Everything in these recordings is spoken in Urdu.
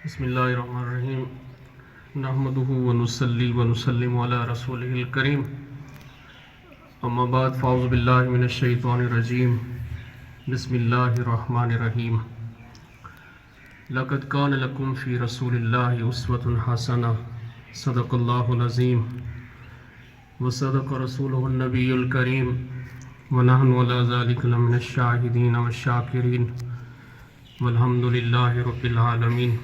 بسم اللہ الرحمن الرحیم نحمدہ ونصلی ونسلم علی رسولہ الکریم اما بعد فاعوذ باللہ من الشیطان الرجیم بسم اللہ الرحمن الرحیم لقد کان لکم فی رسول اللہ اسوۃ حسنہ صدق اللہ العظیم وصدق رسولہ النبی الکریم ونحن علی ذلک لمن الشاہدین والشاکرین والحمد للہ رب العالمین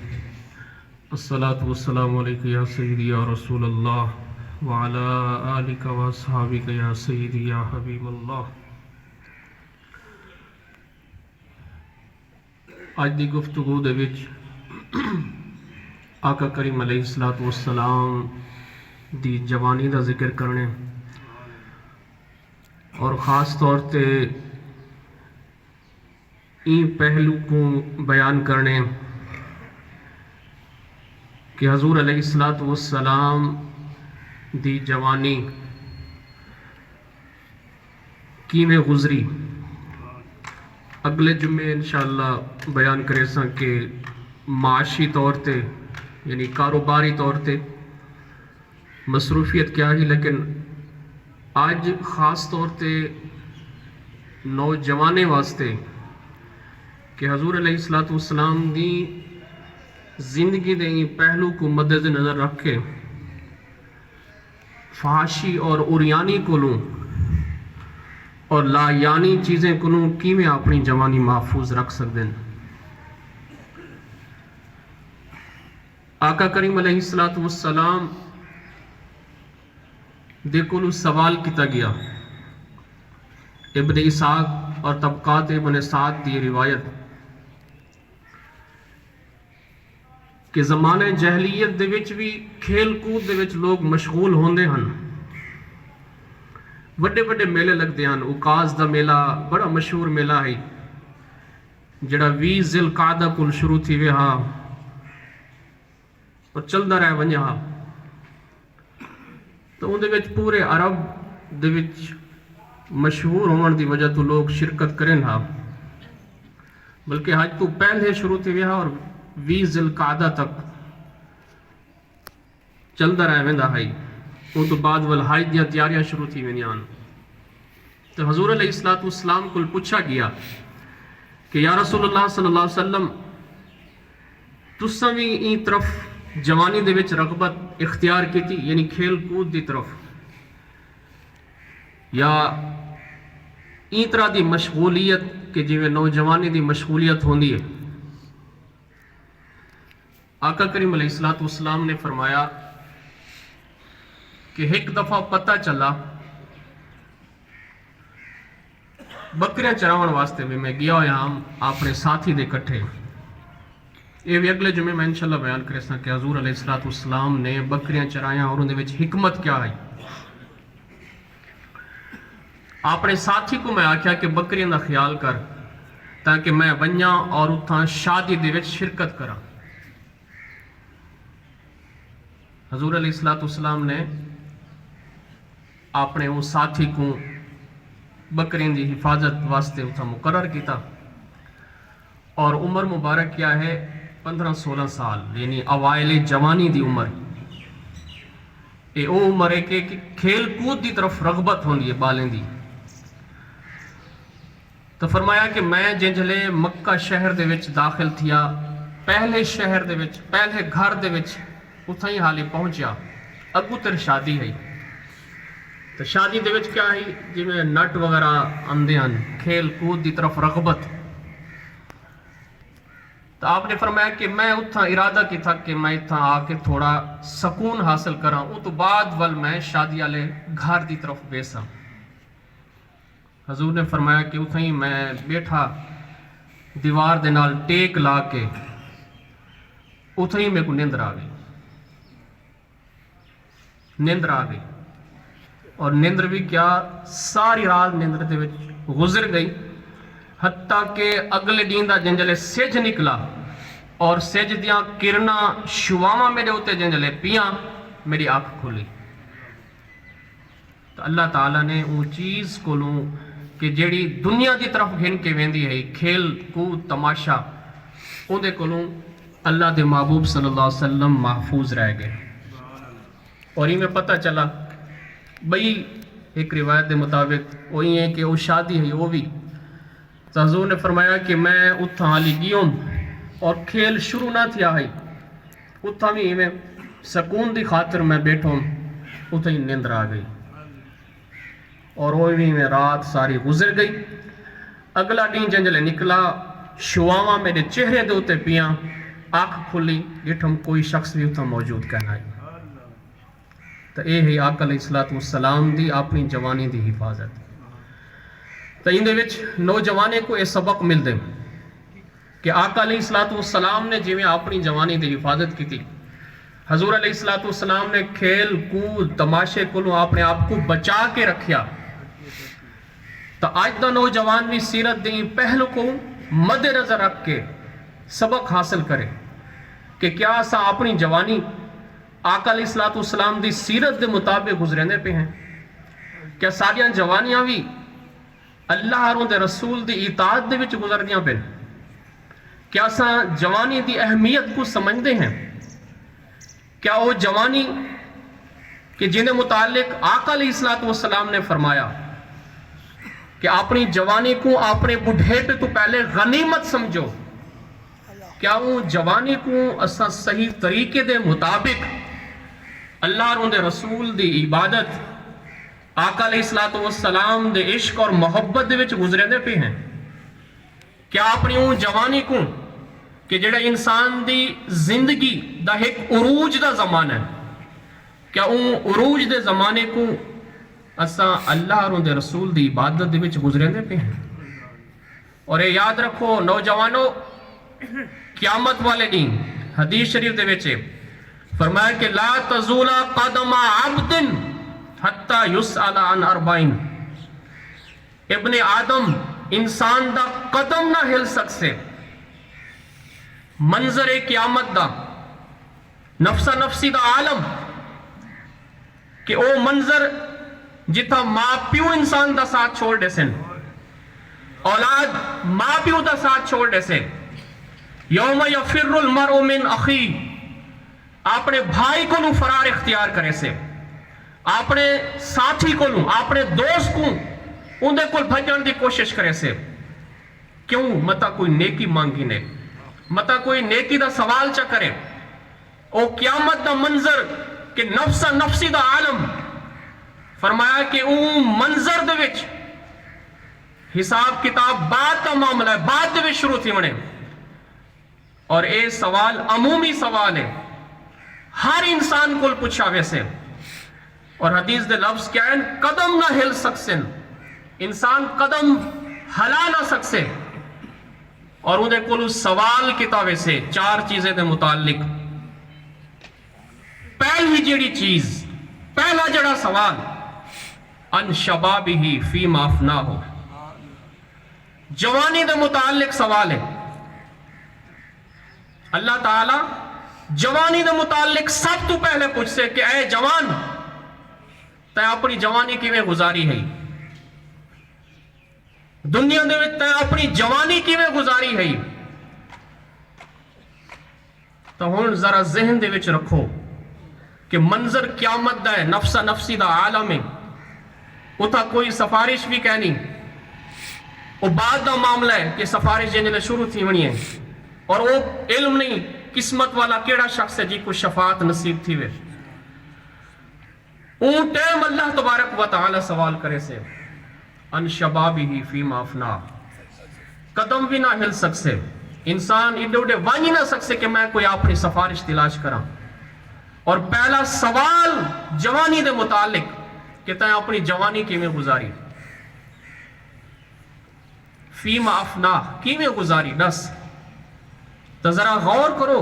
الصلاۃ والسلام علیک یا سیدی یا رسول اللہ وعلی آلک و اصحابک یا سیدی یا حبیب اللہ۔ آج دی گفتگو دے وچ آقا کریم علیہ الصلوۃ والسلام دی جوانی دا ذکر کرنے اور خاص طور تے این پہلو کو بیان کرنے کہ حضور علیہ الصلوۃ والسلام دی جوانی کیویں گزری۔ اگلے جمعے انشاءاللہ بیان کرے ساں کہ معاشی طور تے یعنی کاروباری طور تے مصروفیت کیا ہی، لیکن آج خاص طور تے نوجوانے واسطے کہ حضور علیہ الصلوۃ والسلام دی زندگی دے پہلو کو مد نظر رکھ کے فحاشی اور عریانی کولوں اور لا یعنی چیزیں کولوں کیویں اپنی جوانی محفوظ رکھ سکتے ہیں۔ آقا کریم علیہ الصلوۃ والسلام دے کولوں سوال کیتا گیا۔ ابن اسحاق اور طبقات ابن سعد دی روایت کہ زمانے جہلیت دے وچ بھی کھیل کود دے وچ لوگ مشغول ہوندے ہن، وڈے وڈے میلے لگدے ہن۔ اوقاز دا میلہ بڑا مشہور میلہ ہے جڑا 20 ذی القعدہ کول شروع تھی وے ہا اور چلدا رہ ونجا ہا، تو اون دے وچ پورے عرب دے وچ مشہور ہون دی وجہ تو لوگ شرکت کرن ہا، بلکہ حج تو پہلے شروع تھی وے ہا اور 20 ذی القعدہ تک چلدا رہ ویندا ہے۔ ان تو بعد والحج دیاں تیاریاں شروع تھی وینیاں۔ تو حضور علیہ الصلوۃ والسلام کو پوچھا گیا کہ یا رسول اللہ صلی اللہ علیہ وسلم تساں وی این طرف جوانی دے وچ رغبت اختیار کیتی، یعنی کھیل کود دی طرف، یا این طرح دی مشغولیت کہ جویں نوجوانی دی مشغولیت ہوندی ہے؟ آقا کریم علیہ الصلوۃ والسلام نے فرمایا کہ ایک دفعہ پتہ چلا بکریاں چراون واسطے بھی میں گیا ہویا ہم اپنے ساتھی دے کٹھے۔ یہ بھی اگلے جمعے میں انشاءاللہ بیان کرے ساں کہ حضور علیہ الصلوۃ والسلام نے بکریاں چرائیاں اور ان دے وچ حکمت کیا ہے۔ اپنے ساتھی کو میں آکھیا کہ بکریاں دا خیال کر تاکہ میں ونجاں اور اتھاں شادی دے وچ شرکت کراں۔ حضور علیہ الصلوۃ والسلام نے اپنے وہ ساتھی کو بکریاں دی حفاظت واسطے اتھا مقرر کیتا، اور عمر مبارک کیا ہے 15-16 سال، یعنی اوائل جوانی دی عمر۔ یہ وہ عمر ہے کہ کھیل کود دی طرف رغبت ہوندی ہے بالیں دی۔ تو فرمایا کہ میں جنجلے مکہ شہر دے وچ داخل تھیا، پہلے شہر دے وچ پہلے گھر دے وچ اتھا ہی حالی پہنچیا، اگو تر شادی ہے۔ تو شادی دے وچ کیا ہے جی میں نٹ وغیرہ آندے ہن، کھیل کود دی طرف رغبت۔ تو آپ نے فرمایا کہ میں اتھا ارادہ کی تھا کہ میں اتھا آ کے تھوڑا سکون حاصل کراں، او تو بعد ول میں شادی والے گھر دی طرف بیساں۔ حضور نے فرمایا کہ اتھا ہی میں بیٹھا دیوار دے نال ٹیک لا کے، اتھا ہی میں کو نیندر آ گئی، نیندر آ گئی، اور نیندر بھی کیا ساری رات نیندر دے وچ گزر گئی، حتیٰ کہ اگلے دن دا جنجلے سج نکلا اور سج دیاں کرنا شواواں میرے ہوتے جنجلے پیاں، میری آنکھ کھلی۔ تو اللہ تعالیٰ نے وہ چیز کو لوں کہ جیڑی دنیا دی طرف گھن کے ویندی ہے، کھیل کود تماشا، اندے کولوں اللہ دے محبوب صلی اللہ علیہ وسلم محفوظ رہ گئے. اور ہی میں پتہ چلا بھئی ایک روایت دے مطابق وہی ہے کہ وہ شادی ہے وہ بھی تو حضور نے فرمایا کہ میں اتھا حالی گیوں اور کھیل شروع نہ تھیا ہے اتھا بھی میں سکون دی خاطر میں بیٹھوں اتھا ہی نیندر آ گئی اور وہ بھی میں رات ساری گزر گئی. اگلا دن جنجلے نکلا شواواں میرے چہرے دے ہوتے پیاں آنکھ کھلی ڈٹھم کوئی شخص بھی اتھا موجود کہنا ہے. تو اے ہے آقا علیہ السلام دی اپنی جوانی دی حفاظت. تو ان دے وچ نوجوانے کو یہ سبق مل دے کہ آقا علیہ السلام نے جی میں اپنی جوانی دی حفاظت کی تھی. حضور علیہ السلام نے کھیل کود تماشے کو اپنے آپ کو بچا کے رکھیا. تو آج دا نوجوان بھی سیرت دی پہلو کو مد نظر رکھ کے سبق حاصل کرے کہ کیا اسا اپنی جوانی آقا علیہ السلام دی سیرت دے مطابق گزرنے پہ ہیں. کیا ساریاں جوانیاں بھی اللہ اور دے رسول دی اطاعت دے وچ گزردیاں پہ. کیا اسا جوانی دی اہمیت کو سمجھتے ہیں. کیا وہ جوانی کہ جنہیں متعلق آقا علیہ السلام نے فرمایا کہ اپنی جوانی کو اپنے بڑھیپے تو پہلے غنیمت سمجھو. کیا وہ جوانی کو اسا صحیح طریقے دے مطابق اللہ اور دے رسول دی عبادت آقا علیہ السلام دے عشق اور محبت دے وچ گزرنے پہ ہیں. کیا اپنی وہ جوانی کو کہ جڑا انسان دی زندگی دا ایک عروج دا زمانہ ہے کیا وہ عروج دے زمانے کو اسا اللہ اور دے رسول دی عبادت دے وچ گزرنے پہ ہیں. اور یہ یاد رکھو نوجوانوں قیامت والے دن حدیث شریف دے وچ فرمایا کہ لا تزول قدم عبد حتی یسأل عن اربعین. ابن آدم انسان دا قدم نہ ہل سکسے منظر قیامت دا نفسا نفسی دا عالم کہ او منظر جتا ماں پیو انسان دا ساتھ چھوڑ دے سن اولاد ماں پیو دا ساتھ چھوڑ دے سے یوم یفر المرء من اخی اپنے بھائی کو نو فرار اختیار کرے سے اپنے ساتھی کو نو اپنے دوست کو اندے کو بھجن دی کوشش کرے سے. کیوں متا کوئی نیکی مانگی نے متا کوئی نیکی دا سوال چا کرے. او قیامت دا منظر کہ نفسا نفسی دا عالم فرمایا کہ او منظر دے وچ حساب کتاب بعد دا معاملہ ہے بعد دے وچ شروع تھی منے. اور اے سوال عمومی سوال ہے ہر انسان کو پوچھا ویسے. اور حدیث دے لفظ کیا ہے قدم نہ ہل سکسن انسان قدم ہلا نہ سکسے. اور انہیں کو سوال کتابے سے چار چیزیں دے متعلق پہلی جڑی چیز پہلا جڑا سوال ان شبابہ فیما افناہ جوانی دے متعلق سوال ہے. اللہ تعالی جوانی دے متعلق سب تو پہلے پوچھ سے کہ اے جوان تے اپنی جوانی کی میں گزاری ہے دنیا دے وچ تے اپنی جوانی کی میں گزاری ہے. تو ہن ذرا ذہن دے وچ رکھو کہ منظر قیامت دا ہے نفسا نفسی دا عالم ہے اتھا کوئی سفارش بھی کہنی وہ بعد دا معاملہ ہے کہ سفارش جنہیں شروع تھی ونی ہے اور وہ علم نہیں قسمت والا کیڑا شخص ہے جی کو شفاعت نصیب تھی وے. اون ٹائم اللہ تبارک و تعالی سوال کرے سے ان شبابہ فیما افناہ قدم بھی نہ ہل سکسے انسان ایڈے اڈے وانی نہ سکسے کہ میں کوئی اپنی سفارش تلاش کراں. اور پہلا سوال جوانی دے متعلق کہ تائیں اپنی جوانی کی میں گزاری فیما افناہ کی میں گزاری نس. تو ذرا غور کرو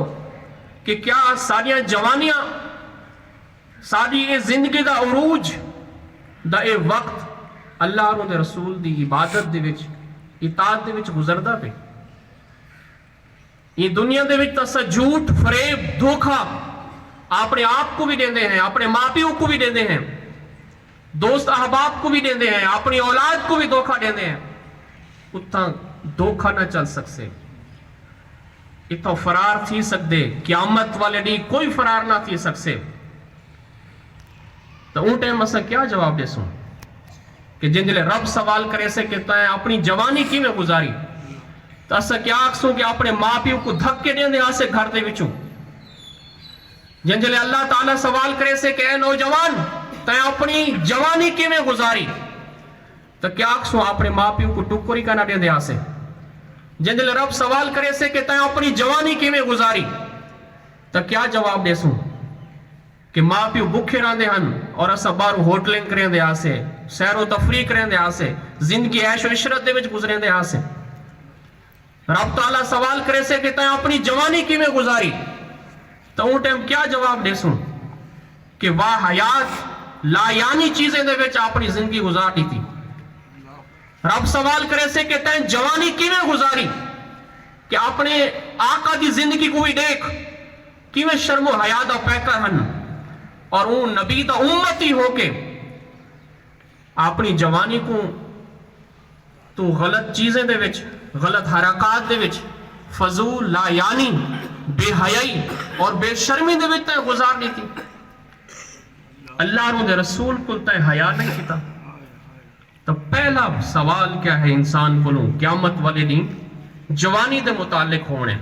کہ کیا ساریاں جوانیاں ساری یہ زندگی دا عروج دا اے وقت اللہ اور دے رسول دی عبادت دے وچ اطاعت دے وچ گزردا پہ. یہ دنیا دے وچ تسا جھوٹ فریب دھوکا اپنے آپ کو بھی دیندے ہیں اپنے ماں پیو کو بھی دیندے ہیں دوست احباب کو بھی دیندے ہیں اپنی اولاد کو بھی دھوکا دیندے ہیں. اتنا دھوکا نہ چل سکسے اتوں فرار تھی سکتے، قیامت والے ڈی کوئی فرار نہ تھی سکسے. تو ان ٹائم اسا کیا جواب دے سوں کہ جن جلے رب سوال کرے سے کہ تائیں اپنی جوانی کی میں گزاری، تو اسا کیا آکسوں کہ اپنے ماں پیو کو دھکے دیں دے آسے گھر دے وچوں. جن جلے اللہ تعالیٰ سوال کرے سے کہ اے نوجوان تائیں اپنی جوانی کی میں گزاری، تو کیا آکسوں اپنے ماں پیو کو ٹکری کا نہ دیں دے آسے. جن جلے رب سوال کرے سے کہ تائیں اپنی جوانی کی میں گزاری، تو کیا جواب دے سوں کہ ماں پیو بکھے رہن دے ہن اور اسا بارو ہوٹلنگ کریں دے آسے، سیر و تفریح کریں دے آسے، زندگی عیش و عشرت دے وچ گزریں دے آسے. رب تعالیٰ سوال کرے سے کہ تائیں اپنی جوانی کی میں گزاری، تو ان ٹائم کیا جواب دے سوں کہ واہ حیات لا یعنی چیزیں دے وچ اپنی زندگی گزار دی تھی. رب سوال کرے سے کہ تائیں جوانی کی میں گزاری، کہ اپنے آقا دی زندگی کو بھی دیکھ کی میں شرم و حیا دا پیکر ہن، اور اون نبی دا امتی ہو کے اپنی جوانی کو تو غلط چیزیں دے وچ، غلط حرکات دے وچ، فضول لا یعنی بے حیائی اور بے شرمی دے وچ تے گزار دی تھی. اللہ دے رسول کو تے حیا نہیں کیتا. تو پہلا سوال کیا ہے انسان کو قیامت والے دن جوانی دے متعلق ہونے.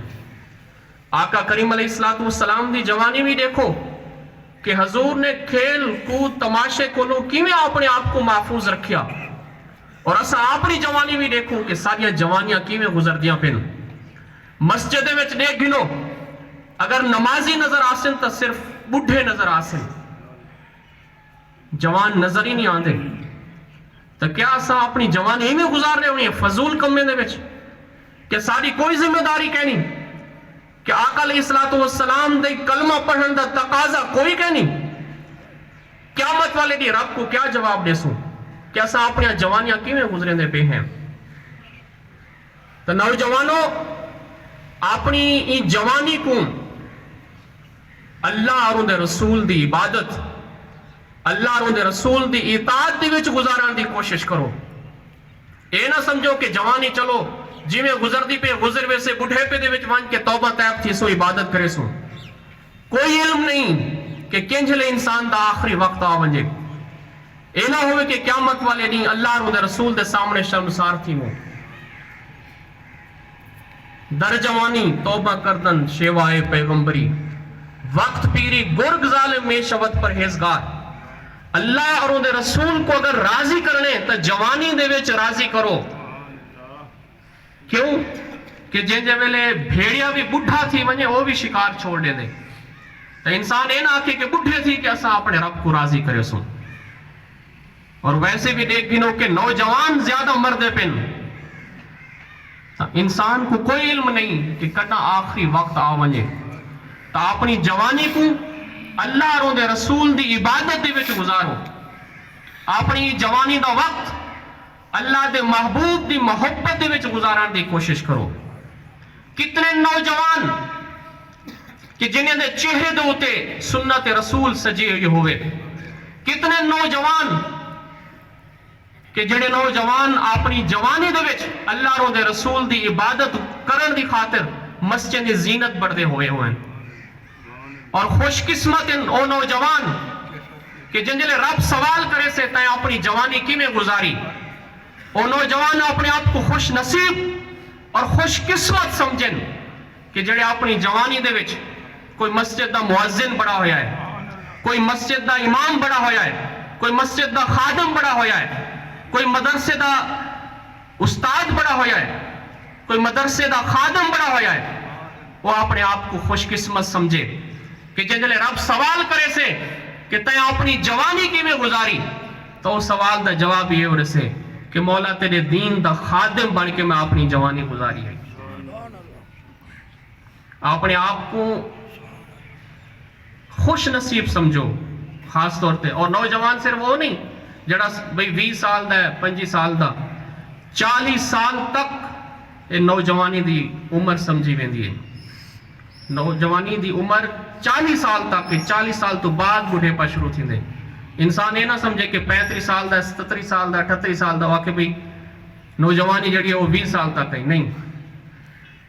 آقا کریم علیہ السلام دی جوانی بھی دیکھو کہ حضور نے کھیل کود تماشے کو کیویں اپنے آپ کو محفوظ رکھیا، اور اسا اپنی جوانی بھی دیکھو کہ ساری جوانیاں کیویں گزردیاں پن. مسجد وچ دیکھ گنو اگر نمازی نظر آسن تو صرف بڈھے نظر آسن، جوان نظر ہی نہیں آندے. تو کیا اسا اپنی جوانی ہی میں گزار رہے ہوئی ہیں فضول کمے دے وچ کہ ساری کوئی ذمہ داری کہنی، کہ آقا علیہ السلام دے کلمہ پڑھن دا تقاضا کوئی کہنی. قیامت والے دی رب کو کیا جواب دے سوں کہ اسا اپنی جوانیاں کیویں گزریں دے پہ ہیں. تو نوجوانوں اپنی ای جوانی کو اللہ اور دے رسول دی عبادت، اللہ اور دے رسول دی اطاعت دی وچ گزارن دی کوشش کرو. اے نہ سمجھو کہ جوانی چلو جی میں گزر دی پہ گزر وے سے بڑھے پہ دے وچ وان کے توبہ طیب تھی سو عبادت کرے سو. کوئی علم نہیں کہ کنجھلے انسان دا آخری وقت آ ونجے. اے نہ ہوئے کہ قیامت والے دن اللہ اور دے رسول دے سامنے شرمسار تھی ہو. در جوانی توبہ کردن شیوائے پیغمبری، وقت پیری گرگ ظالم میں شبت پرہیزگار. اللہ اور دے رسول کو اگر راضی کرنے تو جوانی دے وچ راضی کرو. کیوں کہ جن جے ویلے بھیڑیا بھی بڈھا تھی ونجے وہ بھی شکار چھوڑ دے دے. تو انسان اے نہ آکھے کہ بڈھے تھی کہ اسا اپنے رب کو راضی کرے سوں. اور ویسے بھی دیکھ گنو کہ نوجوان زیادہ مردے پن. انسان کو کوئی علم نہیں کہ کنا آخری وقت آ ونجے. تو اپنی جوانی کو اللہ اور دے رسول دی عبادت دے وچ گزارو. اپنی جوانی دا وقت اللہ دے محبوب دی محبت دے وچ گزارن دی کوشش کرو. کتنے نوجوان کہ جنہیں دے چہرے دے ہوتے سنت رسول سجی ہوئے، کتنے نوجوان کہ جڑے نوجوان اپنی جوانی دے وچ اللہ اور دے رسول دی عبادت کرن دی خاطر مسجد دی زینت بڑھتے ہوئے ہوئے. اور خوش قسمت او نوجوان کہ جن جلے رب سوال کرے سے تائیں اپنی جوانی کی میں گزاری. او نوجوان اپنے آپ کو خوش نصیب اور خوش قسمت سمجھن کہ جڑے اپنی جوانی دے وچ کوئی مسجد دا مؤذن بڑا ہویا ہے، کوئی مسجد دا امام بڑا ہویا ہے، کوئی مسجد دا خادم بڑا ہویا ہے، کوئی مدرسے دا استاد بڑا ہویا ہے، کوئی مدرسے دا خادم بڑا ہویا ہے. وہ اپنے آپ کو خوش قسمت سمجھے کہ جنجلے رب سوال کرے سے کہ تے اپنی جوانی کی میں گزاری، تو اس سوال دا جواب یہ ہو رسے کہ مولا تیرے دین دا خادم بن کے میں اپنی جوانی گزاری ہے. اپنے آپ کو خوش نصیب سمجھو خاص طور تے. اور نوجوان صرف وہ نہیں جڑا بھئی 20 سال دا ہے، 25 سال دا، 40 سال تک نوجوانی دی عمر سمجھی ویندی ہے. نوجوانی دی عمر 40 سال تک، 40 سال تو بعد بڑھے پا شروع تھی دے. انسان یہ نہ سمجھے کہ 35 سال دا، 37 سال دا، 38 سال دا واقع بھی نوجوانی جڑی ہے وہ 20 سال تک ہے. نہیں،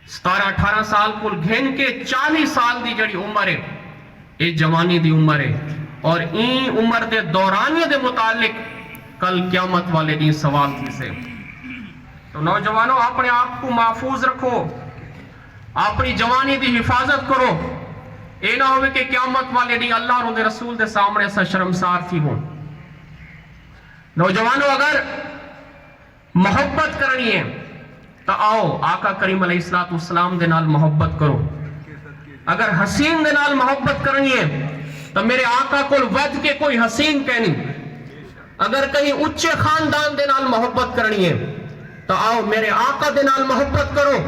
17-18 سال کو گھن کے 40 سال دی جڑی عمر ہے یہ جوانی دی عمر ہے، اور این عمر دے دورانیے دے متعلق کل قیامت والے دن سوال کی سے۔ تو نوجوانوں اپنے آپ کو محفوظ رکھو، اپنی جوانی دی حفاظت کرو، اے نہ ہوئے کہ قیامت والے دن اللہ اور دے رسول دے سامنے سے شرمسار تھی ہوں۔ نوجوانوں اگر محبت کرنی ہے تو آؤ آقا کریم علیہ السلام دے نال محبت کرو۔ اگر حسین دے نال محبت کرنی ہے تو میرے آقا کو ود کے کوئی حسین کہنی۔ اگر کہیں اچھے خاندان دے نال محبت کرنی ہے تو آؤ میرے آقا دے نال محبت کرو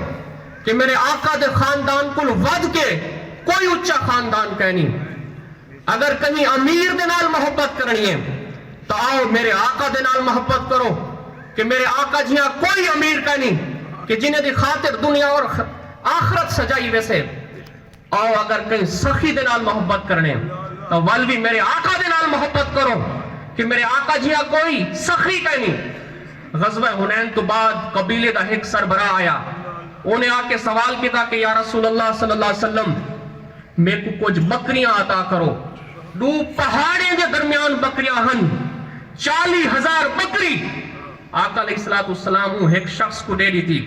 کہ میرے آقا دے خاندان کو ود کے کوئی اچھا خاندان کہنی۔ اگر کہیں امیر دے نال محبت کرنی ہے تو آؤ میرے آقا دے نال محبت کرو کہ میرے آقا جہاں کوئی امیر کہنی کہ جنہیں دی خاطر دنیا اور آخرت سجائی ویسے۔ آؤ اگر کہیں سخی دے نال محبت کرنے تو والوی میرے آقا دے نال محبت کرو کہ میرے آقا جہاں کوئی سخی کہنی۔ غزوہ حنین تو بعد قبیلے دا ایک سربراہ آیا، انہیں آ کے سوال کیا کہ یا رسول اللہ صلی اللہ علیہ وسلم میرے کو کچھ بکریاں عطا کرو۔ دو پہاڑیں دے درمیان بکریاں ہن، 40,000 بکری آقا علیہ السلام ایک شخص کو دے دی تھی،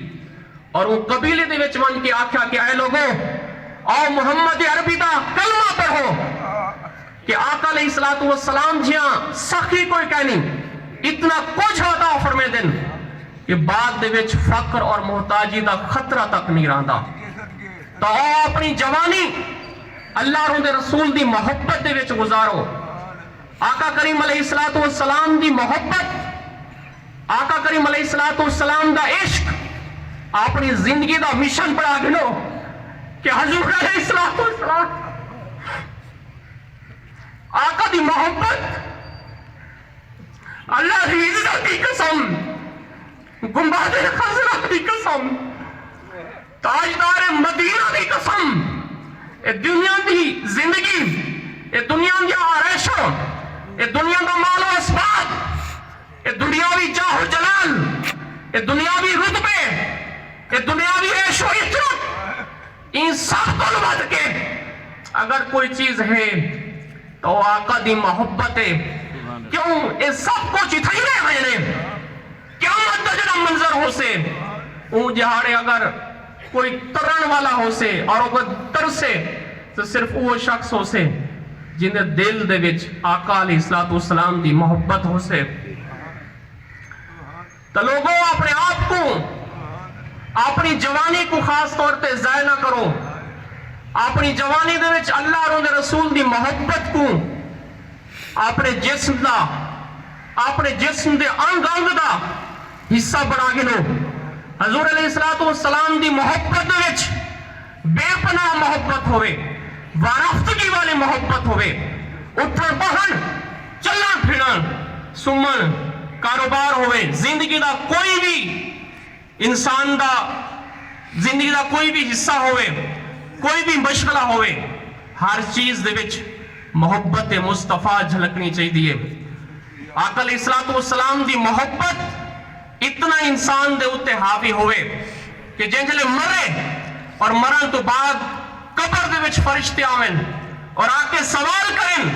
اور وہ قبیلے دے وچ من کے آکھیا کہ اے لوگوں آؤ محمد عربی دا کلمہ پڑھو کہ آقا علیہ السلام جہاں سخی کوئی کہنی اتنا کچھ عطا فرمے دن کہ بعد دے وچ فقر اور محتاجی دا خطرہ تک نہیں رہندا۔ تو آؤ اپنی جوانی اللہ اور دے رسول دی محبت دے وچ گزارو۔ آقا کریم علیہ السلام دی محبت، آقا کریم علیہ السلام دا عشق اپنی زندگی دا مشن بڑا گنو کہ حضور علیہ السلام آقا دی محبت، اللہ دی عزت دی قسم، گنبد خضرا دی قسم، تاجدار مدینہ دی قسم، اے دنیا دی زندگی، اے دنیا دی آرائشوں، اے دنیا دا مال و اسباب، اے دنیاوی جاہ و جلال، اے دنیاوی رتبے، اے دنیاوی عیش و عشرت، ان سب کو ود کے اگر کوئی چیز ہے تو آقا دی محبت ہے۔ کیوں یہ سب کچھ اتھائی رہے ہیں، قیامت دا جڑا منظر ہو سے اون جہاڑے اگر کوئی ترن والا ہو سے اور اگر ترسے تو صرف وہ شخص ہو سے جنہیں دل دے وچ آقا علیہ السلام دی محبت ہو سے۔ تو لوگوں اپنے آپ کو، اپنی جوانی کو خاص طور تے ضائع نہ کرو، اپنی جوانی دے وچ اللہ اور دے رسول دی محبت کو اپنے جسم دا، اپنے جسم دے انگ انگ دا حصہ بنا گنو۔ حضور علیہ السلام دی محبت دے وچ بے پناہ محبت ہوئے، وارفتگی والی محبت ہوئے، اٹھن بہن، چلن پھرن، سمن، کاروبار ہوئے، زندگی دا کوئی بھی انسان دا زندگی دا کوئی بھی حصہ ہوئے، کوئی بھی مشغلہ ہوئے، ہر چیز دے وچ محبت مصطفیٰ جھلکنی چاہیے۔ آقا علیہ السلام دی محبت اتنا انسان دے اتے حاوی ہوئے کہ جنجلے مرے اور مرن تو بعد قبر دے وچ فرشتے آویں اور آکے سوال کریں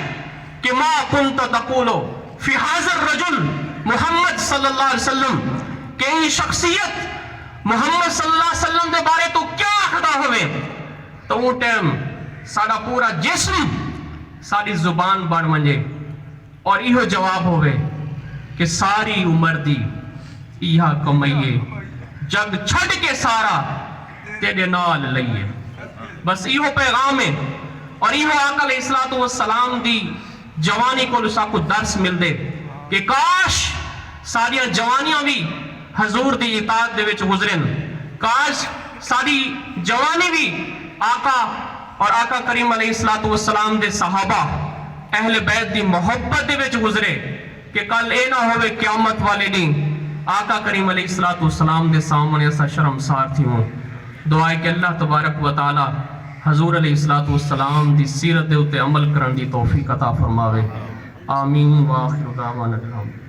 کہ ما کنت تقولو فی حاضر رجل محمد صلی اللہ علیہ وسلم، کہ یہ شخصیت محمد صلی اللہ علیہ وسلم دے بارے تو کیا آخدا ہوئے؟ تو وہ ٹائم ساڑا پورا جسم ساری زبان بڑھ منجے اور یہ جواب ہوئے کہ ساری عمر دی یہ کمائیے، جگ چھڑ کے سارا تیرے نال لئیے۔ بس یہ پیغام ہے، اور یہ آقا علیہ السلام دی جوانی کو لسا کو درس مل دے کہ کاش ساری جوانیاں بھی حضور دی اطاعت دے وچ گزرن، کاش ساری جوانی بھی آقا اور آقا کریم علیہ السلام دے صحابہ اہل بیت دی محبت دے وچ گزرے کہ کل اے نہ ہوئے قیامت والے دن آقا کریم علیہ السلام دے سامنے ایسا شرمسار تھی ہوں۔ دعا ہے کہ اللہ تبارک و تعالی حضور علیہ السلام دی سیرت دے اتے عمل کرن دی توفیق عطا فرماوے۔ آمین و آخر دعوانا الحمد۔